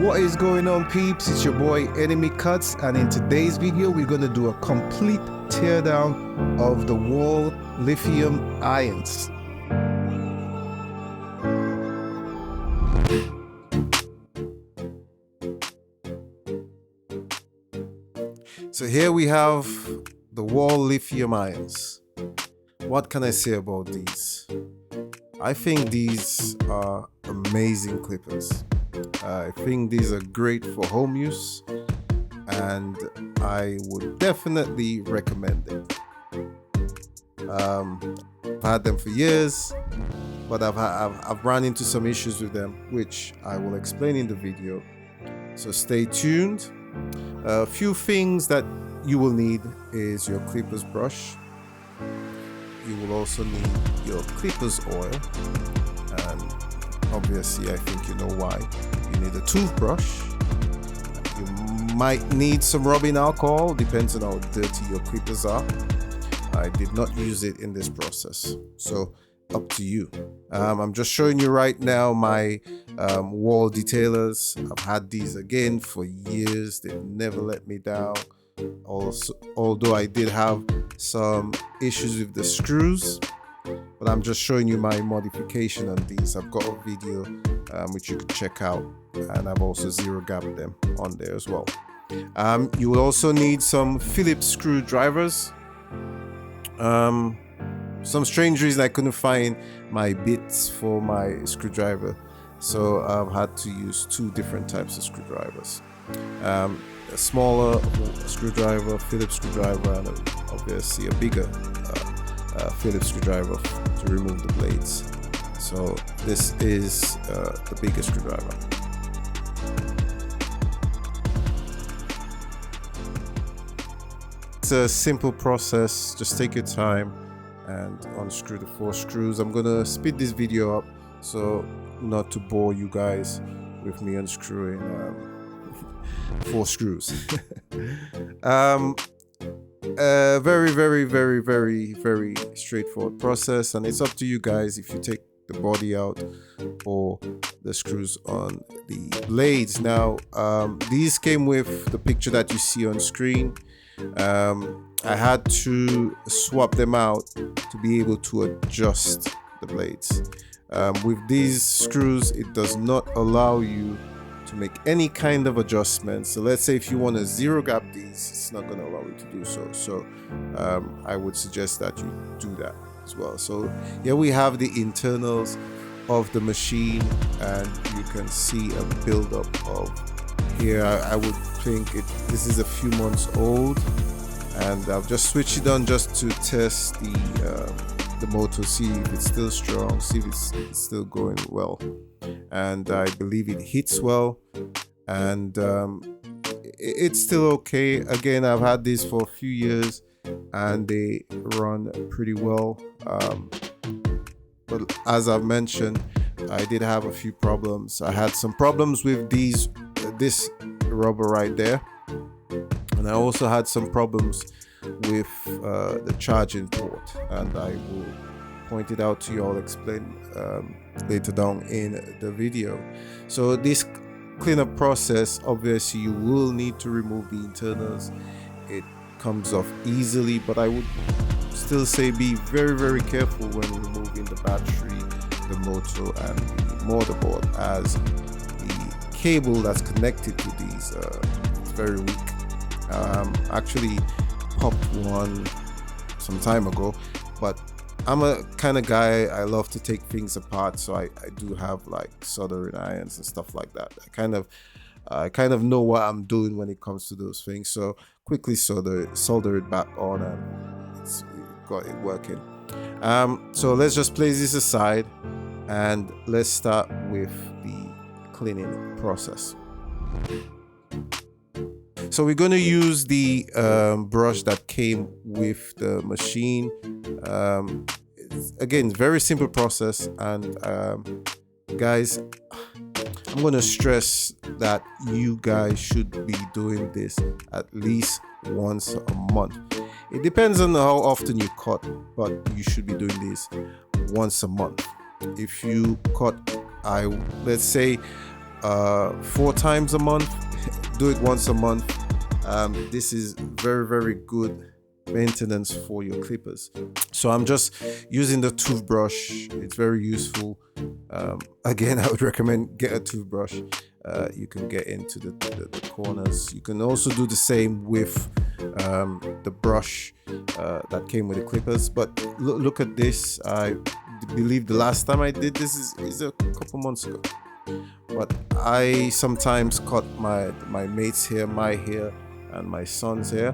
What is going on, peeps? It's your boy Enemy Cuts, and in today's video we're going to do a complete teardown of the Wahl Lithium irons. So here we have the Wahl Lithium irons. What can I say about these? I think these are amazing clippers. I think these are great for home use, and I would definitely recommend them. I've had them for years, but I've run into some issues with them, which I will explain in the video. So stay tuned. A few things that you will need is your clippers brush. You will also need your clippers oil, and obviously I think you know why. You need a toothbrush. You might need some rubbing alcohol, depends on how dirty your clippers are. I did not use it in this process, so up to you. I'm just showing you right now my Wahl detailers. I've had these again for years. They've never let me down. Also, although I did have some issues with the screws, but I'm just showing you my modification on these. I've got a video which you can check out, and I've also zero gapped them on there as well. You will also need some Phillips screwdrivers. Some strange reason I couldn't find my bits for my screwdriver, so I've had to use two different types of screwdrivers. A smaller screwdriver, Phillips screwdriver, and obviously a bigger Phillips screwdriver to remove the blades. So this is the bigger screwdriver. It's a simple process. Just take your time and unscrew the 4 screws. I'm gonna speed this video up so not to bore you guys with me unscrewing 4 screws. Very straightforward process, and it's up to you guys if you take the body out or the screws on the blades. Now these came with the picture that you see on screen. I had to swap them out to be able to adjust the blades. With these screws, it does not allow you to make any kind of adjustments. So let's say if you want to zero gap these, it's not going to allow you to do so. So I would suggest that you do that as well. So here we have the internals of the machine, and you can see a buildup of here. I would think this is a few months old, and I've just switched it on just to test the motor, see if it's still strong, see if it's still going well, and I believe it hits well, and it's still okay. Again, I've had these for a few years and they run pretty well, but as I've mentioned, I did have a few problems. I had some problems with this rubber right there, and I also had some problems with the charging port, and I will point it out to you. I'll explain later down in the video. So this cleanup process, obviously you will need to remove the internals. It comes off easily, but I would still say be very careful when removing the battery, the motor, and the motherboard, as the cable that's connected to these is very weak. Actually popped one some time ago, but I'm a kind of guy, I love to take things apart, so I do have like soldering irons and stuff like that. I kind of know what I'm doing when it comes to those things, so quickly solder it back on, and it's got it working. So let's just place this aside and let's start with the cleaning process. So we're going to use the brush that came with the machine. Again, very simple process, and guys, I'm going to stress that you guys should be doing this at least once a month. It depends on how often you cut, but you should be doing this once a month. If you cut, let's say 4 times a month. Do it once a month. This is very good maintenance for your clippers. So I'm just using the toothbrush. It's very useful. Again, I would recommend get a toothbrush. You can get into the corners. You can also do the same with the brush that came with the clippers. But look at this. I believe the last time I did this is a couple months ago. But I sometimes cut my mate's hair, my hair, and my son's hair.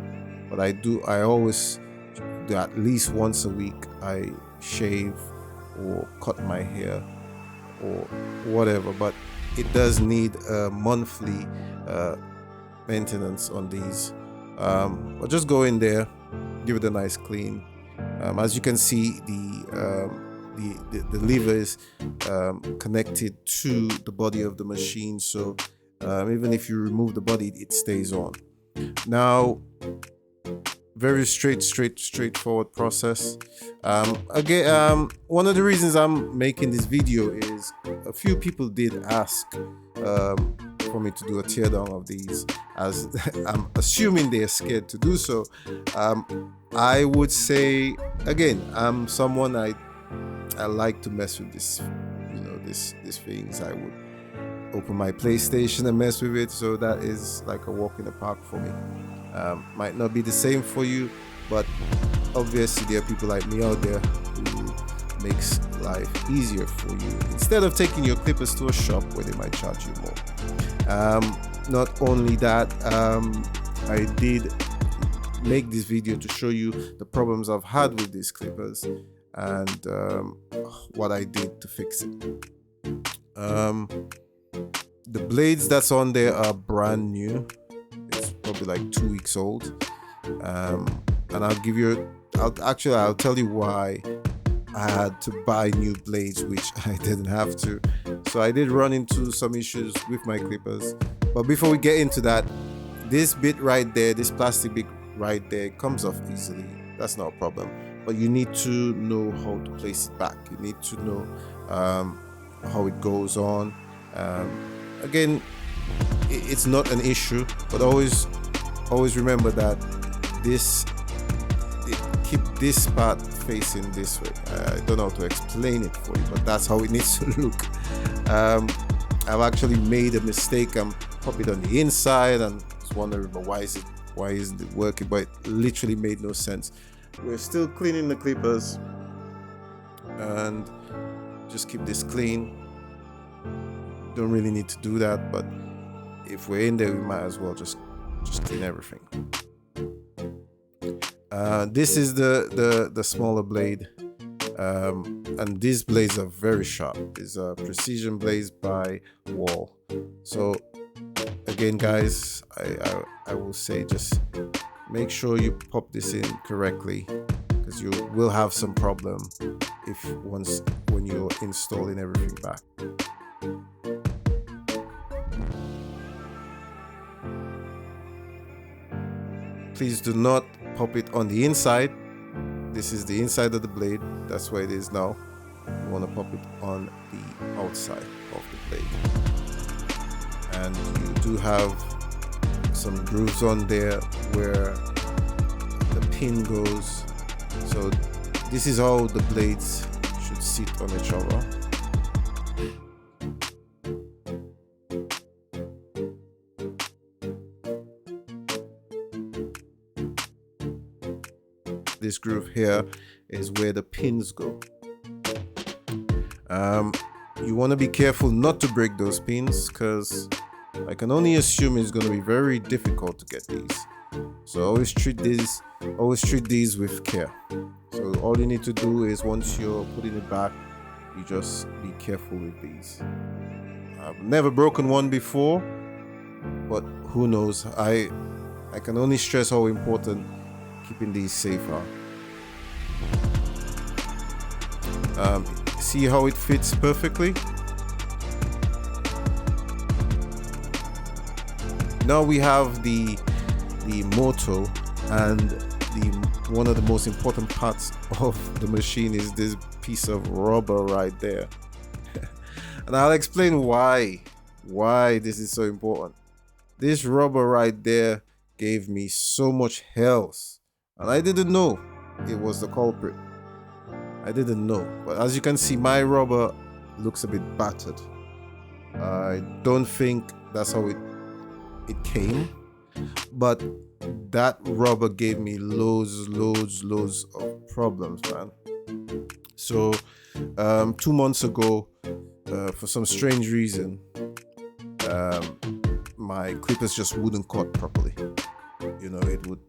But I always do at least once a week. I shave or cut my hair or whatever. But it does need a monthly maintenance on these. But just go in there, give it a nice clean. As you can see, the lever is connected to the body of the machine, so even if you remove the body, it stays on. Now, very straightforward process. Again, one of the reasons I'm making this video is a few people did ask for me to do a teardown of these, as I'm assuming they're scared to do so. I would say, again, I'm someone I like to mess with this, these things. I would open my PlayStation and mess with it, so that is like a walk in the park for me. Might not be the same for you, but obviously there are people like me out there who makes life easier for you instead of taking your clippers to a shop where they might charge you more. Not only that, I did make this video to show you the problems I've had with these clippers and what I did to fix it. The blades that's on there are brand new. It's probably like 2 weeks old. And I'll tell you why I had to buy new blades, which I didn't have to. So I did run into some issues with my clippers. But before we get into that, this bit right there, this plastic bit right there, comes off easily. That's not a problem. But you need to know how to place it back. You need to know how it goes on. Again, it's not an issue, but always remember that keep this part facing this way. I don't know how to explain it for you, but that's how it needs to look. I've actually made a mistake. I'm popping it on the inside and was wondering, but why isn't it working? But it literally made no sense. We're still cleaning the clippers, and just keep this clean. Don't really need to do that, but if we're in there, we might as well just clean everything. This is the smaller blade, and these blades are very sharp. These are precision blades by Wahl. So again, guys, I will say just make sure you pop this in correctly, because you will have some problem when you're installing everything back. Please do not pop it on the inside. This is the inside of the blade. That's where it is now. You want to pop it on the outside of the blade. And you do have some grooves on there where the pin goes. So this is how the blades should sit on each other. This groove here is where the pins go. You want to be careful not to break those pins, because I can only assume it's going to be very difficult to get these. So always treat these with care. So all you need to do is, once you're putting it back, you just be careful with these. I've never broken one before, but who knows? I can only stress how important keeping these safe are. See how it fits perfectly? Now we have the motor, and one of the most important parts of the machine is this piece of rubber right there. And I'll explain why why this is so important. This rubber right there gave me so much health, and I didn't know it was the culprit. I didn't know, but as you can see, my rubber looks a bit battered. I don't think that's how it came, but that rubber gave me loads of problems, man. So 2 months ago, for some strange reason, my clippers just wouldn't cut properly. You know, it would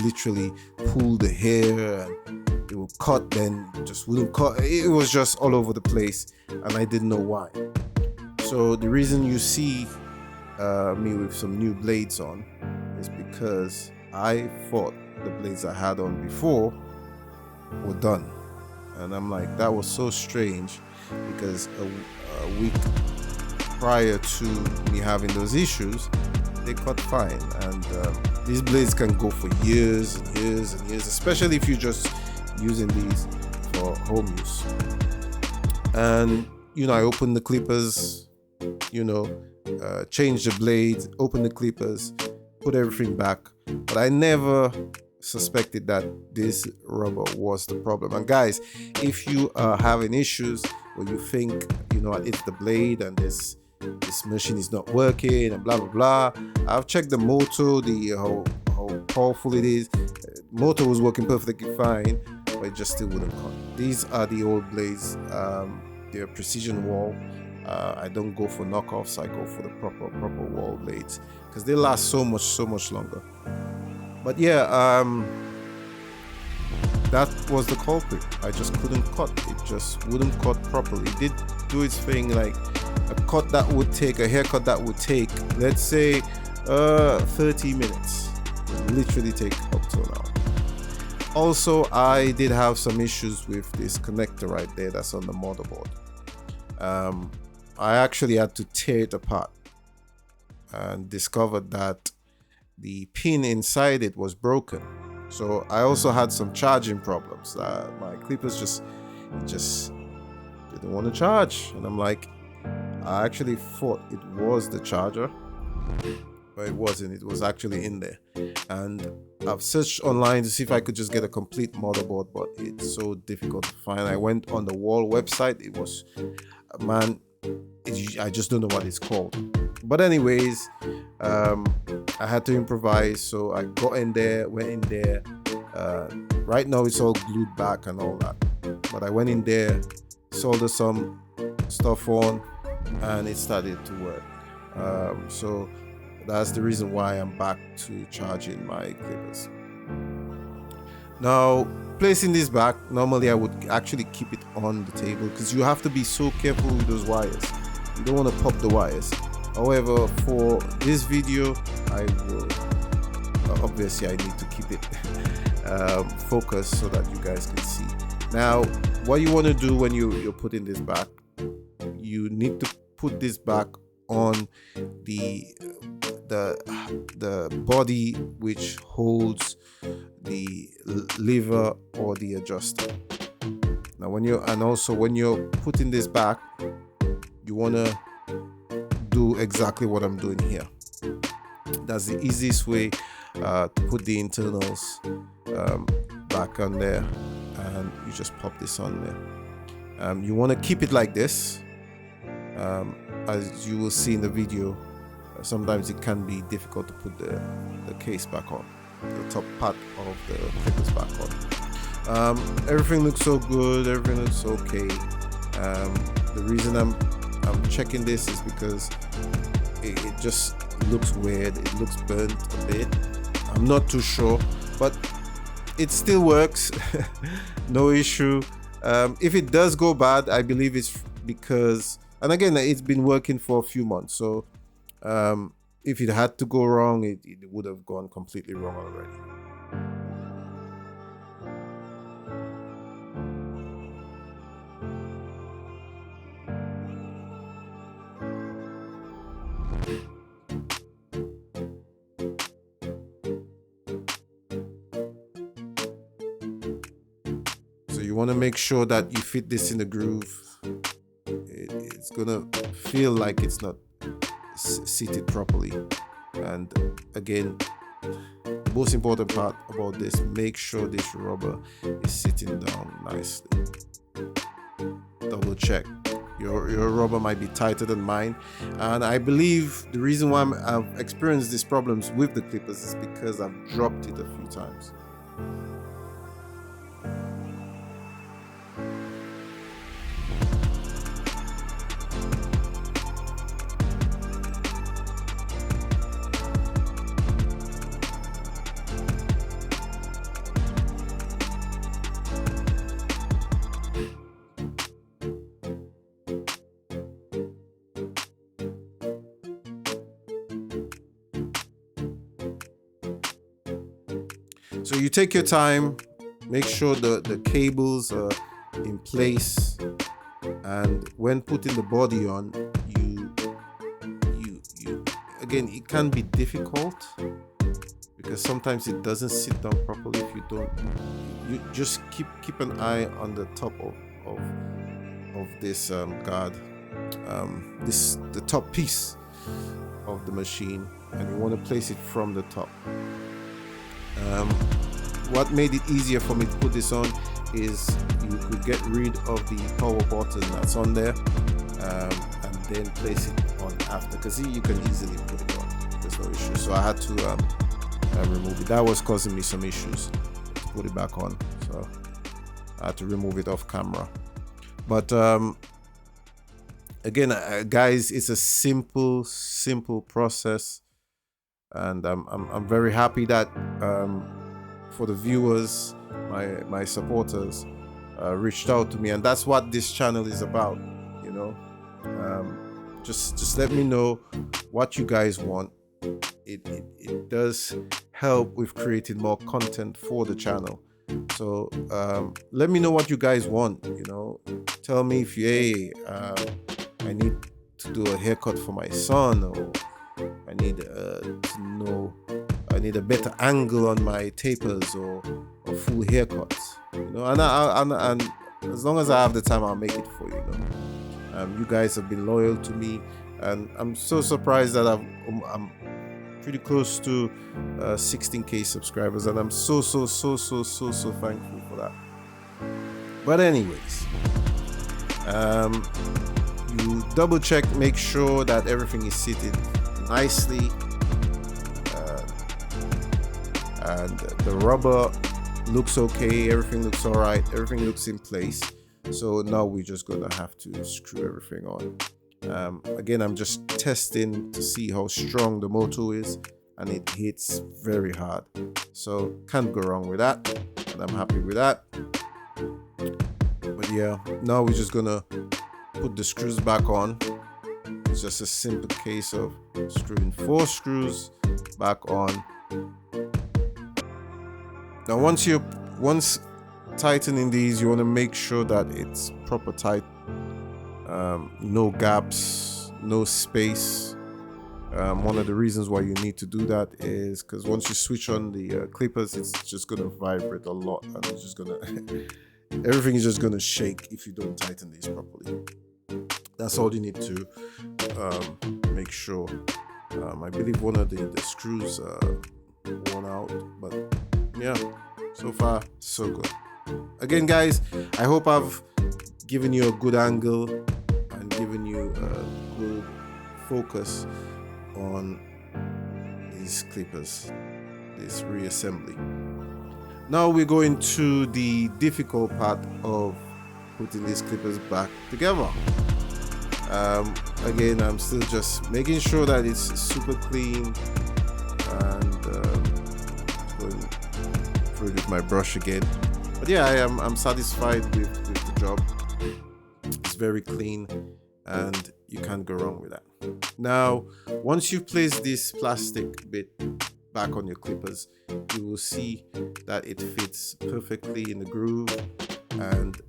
literally pull the hair and it would cut, then just wouldn't cut. It was just all over the place, and I didn't know why. So the reason you see me with some new blades on is because I thought the blades I had on before were done, and I'm like, that was so strange, because a week prior to me having those issues, they cut fine. And these blades can go for years and years and years, especially if you're just using these for home use. And you know, I opened the clippers, you know, change the blades, open the clippers, put everything back, but I never suspected that this rubber was the problem. And guys, if you are having issues where you think, you know, it's the blade and this machine is not working and blah blah blah, I've checked the motor, how powerful it is. Motor was working perfectly fine, but it just still wouldn't cut. These are the old blades. They're precision Wahl. I don't go for knockoffs. I go for the proper Wahl blades, because they last so much longer. But yeah, that was the culprit. I just couldn't cut. It just wouldn't cut properly. It did do its thing, like a cut that would take, a haircut that would take, let's say 30 minutes. It would literally take up to an hour. Also, I did have some issues with this connector right there that's on the motherboard. I actually had to tear it apart and discovered that the pin inside it was broken. So I also had some charging problems. My clippers just didn't want to charge, and I'm like, I actually thought it was the charger, but it wasn't. It was actually in there. And I've searched online to see if I could just get a complete motherboard, but it's so difficult to find. I went on the Wahl website. It was, man, I just don't know what it's called. But anyways, I had to improvise, so I went in there. Right now it's all glued back and all that, but I went in there, soldered some stuff on, and it started to work. So that's the reason why I'm back to charging my clippers. Now, placing this back, normally I would actually keep it on the table, because you have to be so careful with those wires. You don't want to pop the wires. However, for this video, I will, obviously I need to keep it focused so that you guys can see. Now, what you want to do when you're putting this back, you need to put this back on the body which holds the lever or the adjuster. Now, when you're putting this back, you want to do exactly what I'm doing here. That's the easiest way to put the internals back on there, and you just pop this on there. You want to keep it like this. As you will see in the video, sometimes it can be difficult to put the case back on, the top part of the clippers back on. Everything looks so good, everything looks okay. The reason I'm checking this is because it just looks weird. It looks burnt a bit. I'm not too sure, but it still works. No issue. If it does go bad, I believe it's because, and again, it's been working for a few months, so if it had to go wrong, it would have gone completely wrong already. So you want to make sure that you fit this in the groove. It's gonna feel like it's not seated properly. And again, the most important part about this, make sure this rubber is sitting down nicely. Double check. Your rubber might be tighter than mine, and I believe the reason why I've experienced these problems with the clippers is because I've dropped it a few times. So you take your time, make sure the cables are in place, and when putting the body on, you again, it can be difficult because sometimes it doesn't sit down properly if you don't. You just keep an eye on the top of this guard, the top piece of the machine, and you want to place it from the top. What made it easier for me to put this on is you could get rid of the power button that's on there, and then place it on after, because you can easily put it on. There's no issue. So I had to remove it. That was causing me some issues to put it back on, so I had to remove it off camera. But again, guys, it's a simple process. And I'm very happy that for the viewers, my supporters, reached out to me, and that's what this channel is about. You know, just let me know what you guys want. It does help with creating more content for the channel. So let me know what you guys want. You know, tell me if I need to do a haircut for my son, or I need to know I need a better angle on my tapers, or full haircuts, you know. And as long as I have the time, I'll make it for you. You know, you guys have been loyal to me, and I'm so surprised that I'm pretty close to 16k subscribers, and I'm so thankful for that. But anyways, you double check, make sure that everything is seated nicely, and the rubber looks okay, everything looks all right, everything looks in place. So now we're just gonna have to screw everything on. Again, I'm just testing to see how strong the motor is, and it hits very hard, so can't go wrong with that, and I'm happy with that. But yeah, now we're just gonna put the screws back on. It's just a simple case of screwing 4 screws back on. Now once tightening these, you want to make sure that it's proper tight, no gaps, no space. One of the reasons why you need to do that is because once you switch on the clippers, it's just going to vibrate a lot, and it's just going to everything is just going to shake if you don't tighten these properly. That's all you need to make sure. I believe one of the screws worn out, but yeah, so far so good. Again, guys, I hope I've given you a good angle and given you a good focus on these clippers, this reassembly. Now we're going to the difficult part of putting these clippers back together. Again, I'm still just making sure that it's super clean, and going through it with my brush again. But yeah, I'm satisfied with the job. It's very clean, and you can't go wrong with that. Now, once you place this plastic bit back on your clippers, you will see that it fits perfectly in the groove, and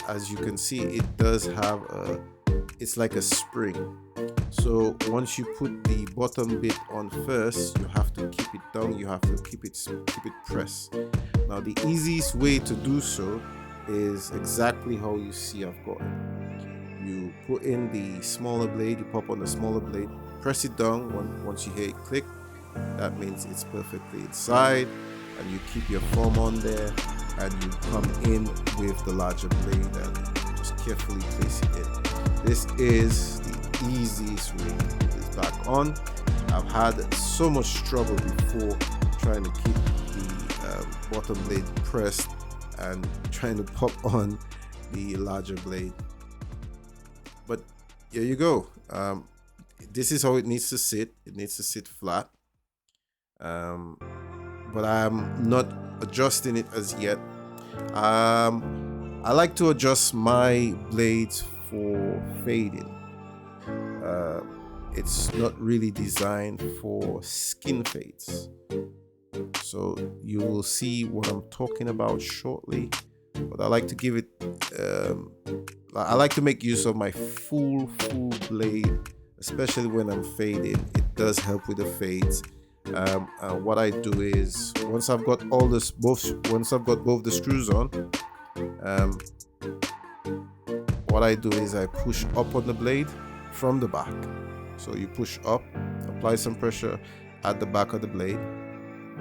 as you can see, it does have it's like a spring. So once you put the bottom bit on first, you have to keep it down, you have to keep it pressed. Now the easiest way to do so is exactly how you see I've got it. You put in the smaller blade, you pop on the smaller blade, press it down, once you hear it click, that means it's perfectly inside, and you keep your foam on there, and you come in with the larger blade and just carefully place it in. This is the easiest way to put this back on. I've had so much trouble before trying to keep the bottom blade pressed and trying to pop on the larger blade. But here you go. This is how it needs to sit. It needs to sit flat. But I'm not adjusting it as yet. I like to adjust my blades for fading. It's not really designed for skin fades. So you will see what I'm talking about shortly. But I like to give it, I like to make use of my full blade, especially when I'm fading. It does help with the fades. And what I do is, once I've got both the screws on, what I do is I push up on the blade from the back. So you push up, apply some pressure at the back of the blade,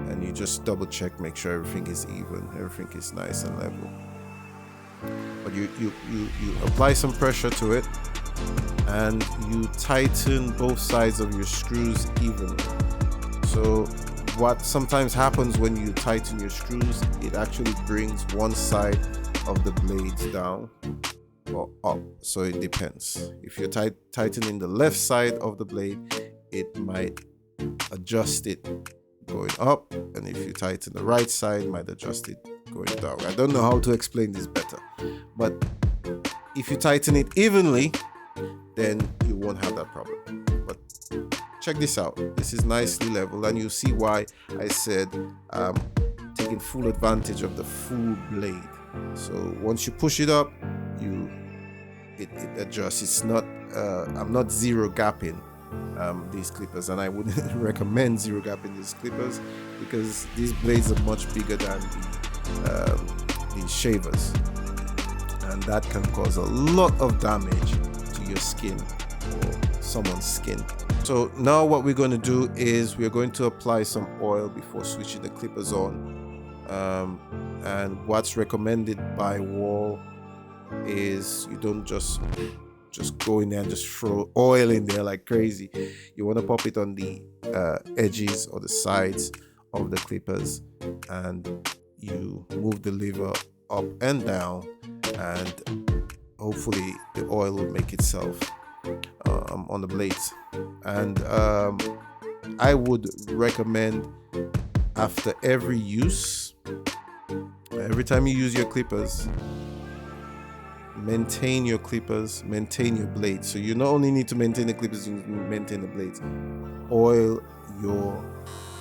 and you just double check, make sure everything is even, everything is nice and level. But you apply some pressure to it, and you tighten both sides of your screws evenly. So what sometimes happens when you tighten your screws, it actually brings one side of the blades down or up. So it depends. If you're tightening the left side of the blade, it might adjust it going up, and if you tighten the right side, it might adjust it going down. I don't know how to explain this better, but if you tighten it evenly, then you won't have that problem. But check this out. This is nicely level, and you'll see why I said taking full advantage of the full blade. So once you push it up, it adjusts. It's not I'm not zero gapping these clippers, and I wouldn't recommend zero gapping these clippers because these blades are much bigger than the shavers, and that can cause a lot of damage to your skin or someone's skin. So now what we're going to do is we're going to apply some oil before switching the clippers on, and what's recommended by Wahl is you don't just go in there and just throw oil in there like crazy. You want to pop it on the edges or the sides of the clippers, and you move the lever up and down, and hopefully the oil will make itself on the blades. And I would recommend after every use, every time you use your clippers, maintain your clippers, maintain your blades. So you not only need to maintain the clippers, you need to maintain the blades. Oil your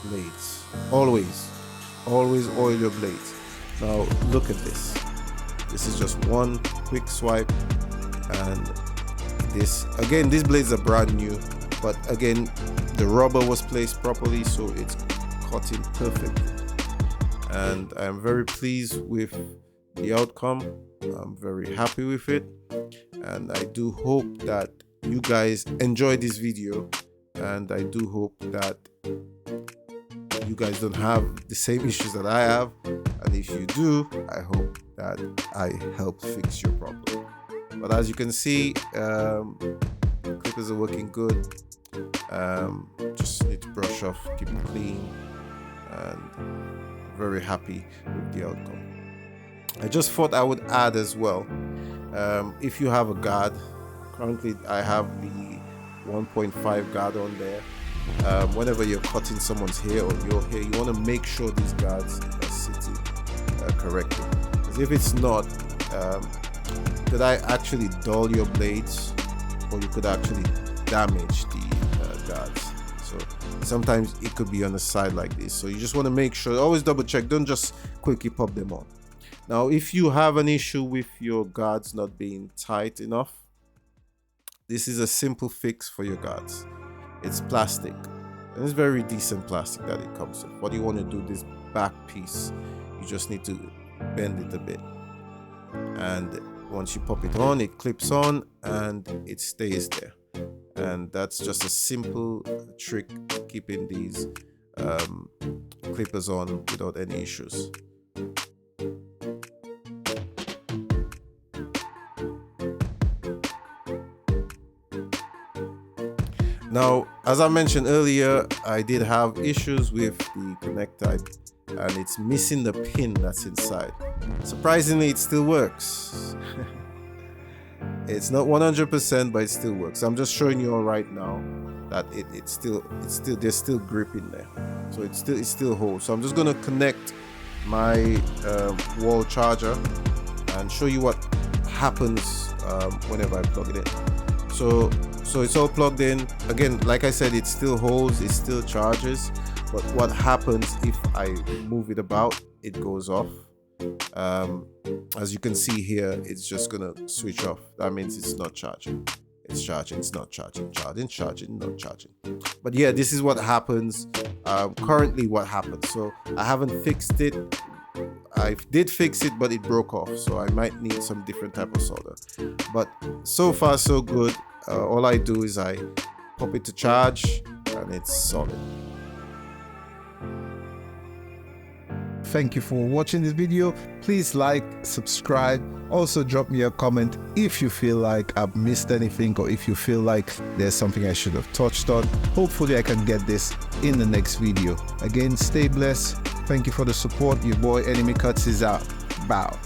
blades. Always oil your blades. Now look at this. This is just one quick swipe, and these blades are brand new, but again the rubber was placed properly, so it's cutting perfectly, and I'm very pleased with the outcome. I'm very happy with it, and I do hope that you guys enjoy this video, and I do hope that you guys don't have the same issues that I have, and if you do, I hope that I help fix your problem. But as you can see, clippers are working good. Just need to brush off, keep it clean, and very happy with the outcome. I just thought I would add as well, if you have a guard, currently I have the 1.5 guard on there. Whenever you're cutting someone's hair or your hair, you want to make sure these guards are sitting correctly, because if it's not, could I actually dull your blades, or you could actually damage the guards. So sometimes it could be on the side like this, so you just want to make sure, always double check, don't just quickly pop them on. Now if you have an issue with your guards not being tight enough, this is a simple fix for your guards. It's plastic, and it's very decent plastic that it comes with. What you want to do, this back piece, you just need to bend it a bit, and once you pop it on, it clips on and it stays there. and that's just a simple trick keeping these clippers on without any issues. Now, as I mentioned earlier, I did have issues with the connector and it's missing the pin that's inside. Surprisingly, it still works. It's not 100%, but it still works. I'm just showing you all right now that it's still there's still grip in there, so it still holds. So I'm just gonna connect my wall charger and show you what happens whenever I plug it in. So it's all plugged in. Again, like I said, it still holds, it still charges, but what happens if I move it about, it goes off. As you can see here, it's just gonna switch off. That means it's not charging. It's charging, it's not charging, charging, not charging. But yeah, this is what happens. Currently what happens. So I haven't fixed it. I did fix it, but it broke off, so I might need some different type of solder. But so far so good. All I do is I pop it to charge and it's solid. Thank you for watching this video. Please like, subscribe. Also drop me a comment if you feel like I've missed anything, or if you feel like there's something I should have touched on. Hopefully I can get this in the next video. Again, stay blessed. Thank you for the support. Your boy Enemy Cuts is out. Bow.